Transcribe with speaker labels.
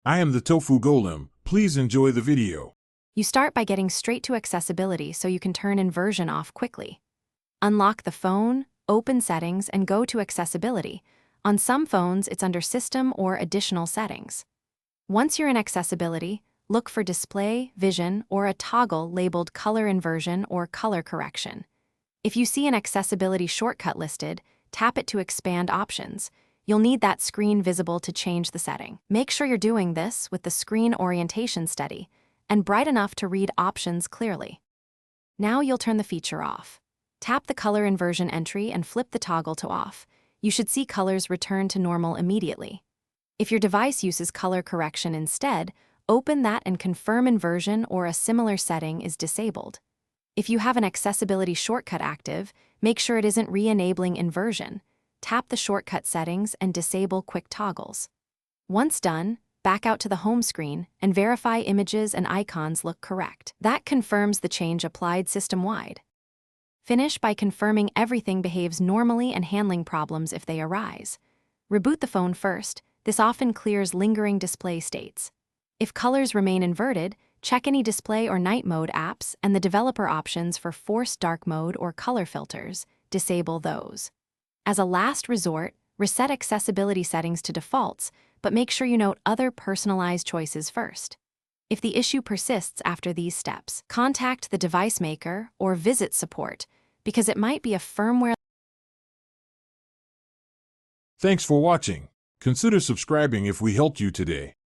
Speaker 1: I am the Tofu Golem. Please enjoy the video.
Speaker 2: You start by getting straight to accessibility so you can turn inversion off quickly. Unlock the phone, open Settings, and go to Accessibility. On some phones, it's under System or Additional Settings. Once you're in Accessibility, look for Display, Vision, or a toggle labeled Color Inversion or Color Correction. If you see an accessibility shortcut listed, tap it to expand options. You'll need that screen visible to change the setting. Make sure you're doing this with the screen orientation steady and bright enough to read options clearly. Now you'll turn the feature off. Tap the color inversion entry and flip the toggle to off. You should see colors return to normal immediately. If your device uses color correction instead, open that and confirm inversion or a similar setting is disabled. If you have an accessibility shortcut active, make sure it isn't re-enabling inversion. Tap the shortcut settings and disable quick toggles. Once done, back out to the home screen and verify images and icons look correct. That confirms the change applied system-wide. Finish by confirming everything behaves normally and handling problems if they arise. Reboot the phone first. This often clears lingering display states. If colors remain inverted, check any display or night mode apps and the developer options for forced dark mode or color filters. Disable those. As a last resort, reset accessibility settings to defaults, but make sure you note other personalized choices first. If the issue persists after these steps, contact the device maker or visit support, because it might be a firmware.
Speaker 1: Thanks for watching. Consider subscribing if we helped you today.